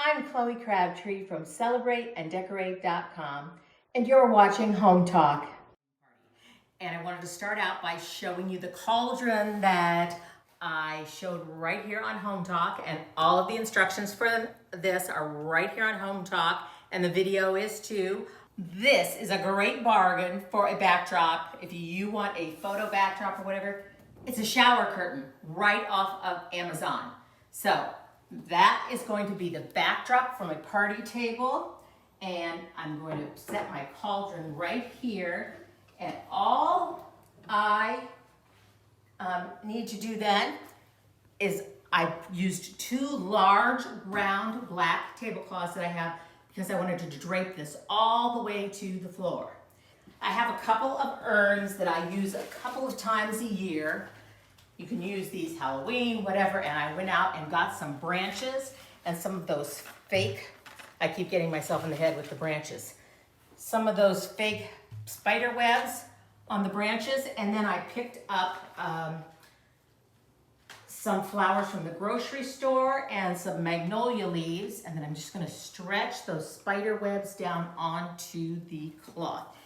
I'm Chloe Crabtree from CelebrateAndDecorate.com, and you're watching Home Talk. And I wanted to start out by showing you the cauldron that I showed right here on Home Talk, and all of the instructions for this are right here on Home Talk, and the video is too. This is a great bargain for a backdrop. If you want a photo backdrop or whatever, it's a shower curtain right off of Amazon. So that is going to be the backdrop for my party table, and I'm going to set my cauldron right here, and all I need to do then is I used two large round black tablecloths that I have because I wanted to drape this all the way to the floor. I have a couple of urns that I use a couple of times a year. You can use these Halloween, whatever, and I went out and got some branches and some of those fake, I keep getting myself in the head with the branches, some of those fake spider webs on the branches, and then I picked up some flowers from the grocery store and some magnolia leaves, and then I'm just gonna stretch those spider webs down onto the cloth.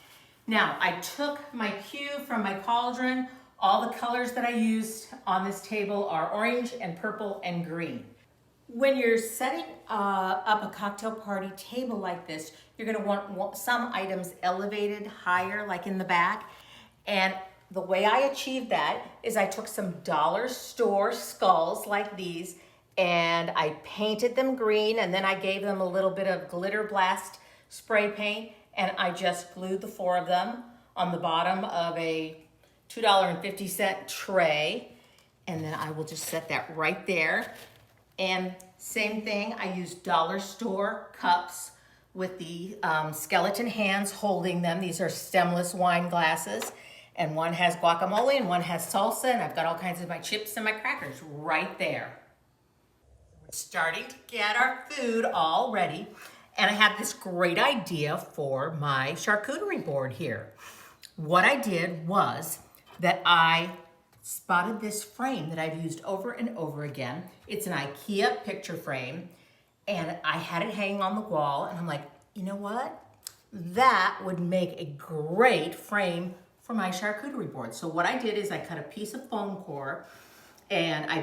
Now, I took my cue from my cauldron. All the colors that I used on this table are orange and purple and green. When you're setting up a cocktail party table like this, you're gonna want some items elevated higher, like in the back. And the way I achieved that is I took some dollar store skulls like these and I painted them green, and then I gave them a little bit of glitter blast spray paint, and I just glued the four of them on the bottom of a $2.50 tray, and then I will just set that right there. And same thing, I used dollar store cups with the skeleton hands holding them. These are stemless wine glasses, and one has guacamole and one has salsa, and I've got all kinds of my chips and my crackers right there. We're starting to get our food all ready, and I had this great idea for my charcuterie board here. What I did was that I spotted this frame that I've used over and over again. It's an IKEA picture frame, and I had it hanging on the wall, and I'm like, you know what? That would make a great frame for my charcuterie board. So what I did is I cut a piece of foam core, and I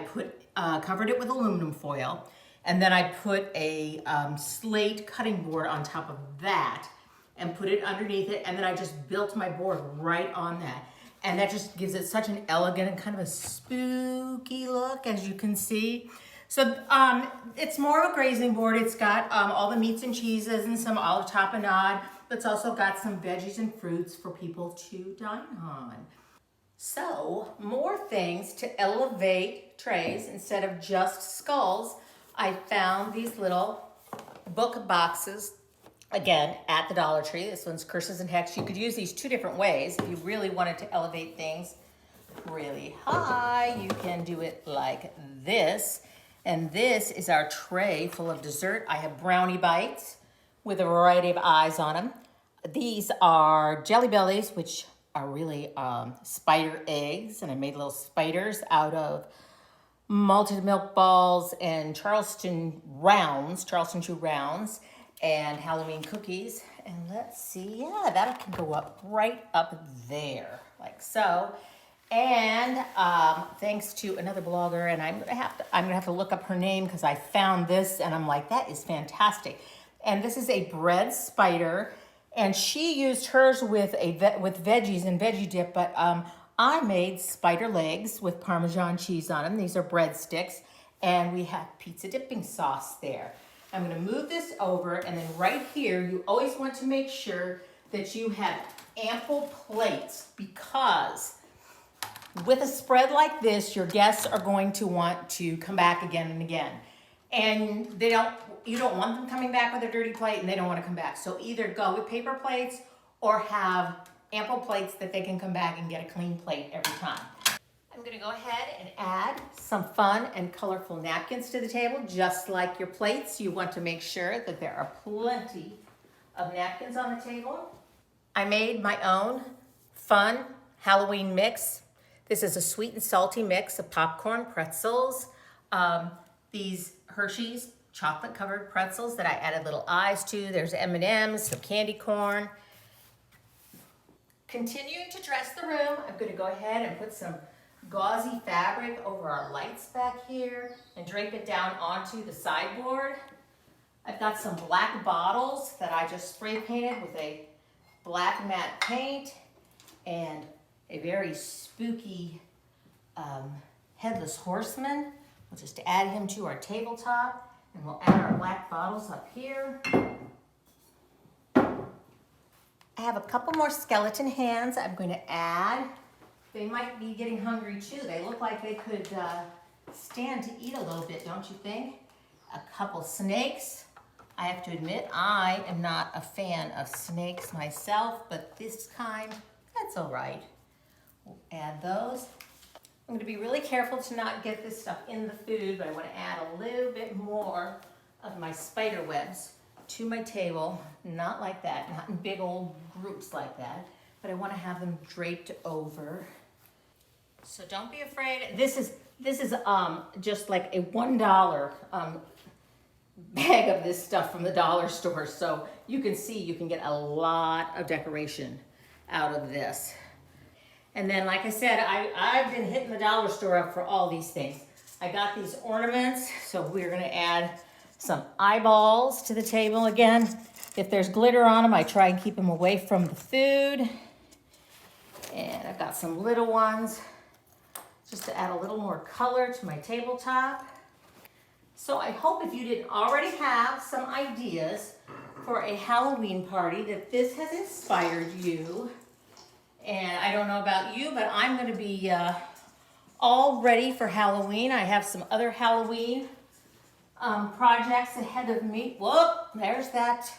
covered it with aluminum foil, and then I put a slate cutting board on top of that and put it underneath it, and then I just built my board right on that. And that just gives it such an elegant and kind of a spooky look, as you can see. So it's more of a grazing board. It's got all the meats and cheeses and some olive tapenade. It's also got some veggies and fruits for people to dine on. So more things to elevate trays instead of just skulls. I found these little book boxes, again, at the Dollar Tree. This one's Curses and Hex. You could use these two different ways. If you really wanted to elevate things really high, you can do it like this. And this is our tray full of dessert. I have brownie bites with a variety of eyes on them. These are Jelly Bellies, which are really spider eggs. And I made little spiders out of malted milk balls and Charleston Chew rounds, and Halloween cookies. And let's see, yeah, that can go up right up there, like so. And thanks to another blogger, and I'm gonna have to look up her name because I found this and I'm like, that is fantastic. And this is a bread spider, and she used hers with veggies and veggie dip, but I made spider legs with Parmesan cheese on them. These are breadsticks, and we have pizza dipping sauce there. I'm gonna move this over, and then right here, you always want to make sure that you have ample plates, because with a spread like this, your guests are going to want to come back again and again. And you don't want them coming back with a dirty plate, and they don't want to come back. So either go with paper plates or have ample plates that they can come back and get a clean plate every time. I'm gonna go ahead and add some fun and colorful napkins to the table. Just like your plates, you want to make sure that there are plenty of napkins on the table. I made my own fun Halloween mix. This is a sweet and salty mix of popcorn, pretzels, these Hershey's chocolate covered pretzels that I added little eyes to. There's M&Ms, some candy corn. Continuing to dress the room, I'm going to go ahead and put some gauzy fabric over our lights back here and drape it down onto the sideboard. I've got some black bottles that I just spray painted with a black matte paint and a very spooky headless horseman. We'll just add him to our tabletop, and we'll add our black bottles up here. I have a couple more skeleton hands I'm going to add. They might be getting hungry too. They look like they could stand to eat a little bit, don't you think? A couple snakes. I have to admit, I am not a fan of snakes myself, but this kind, that's all right. We'll add those. I'm going to be really careful to not get this stuff in the food, but I want to add a little bit more of my spider webs to my table. Not like that, not in big old groups like that, but I want to have them draped over. So don't be afraid. This is just like a $1 bag of this stuff from the dollar store. So you can see you can get a lot of decoration out of this. And then, like I said, I've been hitting the dollar store up for all these things. I got these ornaments, so we're gonna add some eyeballs to the table again. If there's glitter on them, I try and keep them away from the food. And I've got some little ones just to add a little more color to my tabletop. So I hope if you didn't already have some ideas for a Halloween party that this has inspired you. And I don't know about you, but I'm going to be all ready for Halloween. I have some other Halloween projects ahead of me. Whoop, there's that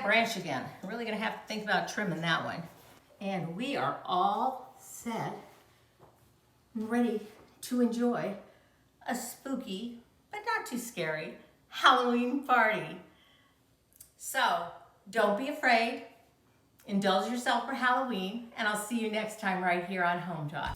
branch again. I'm really going to have to think about trimming that one. And we are all set and ready to enjoy a spooky, but not too scary, Halloween party. So don't be afraid. Indulge yourself for Halloween, and I'll see you next time right here on Hometalk.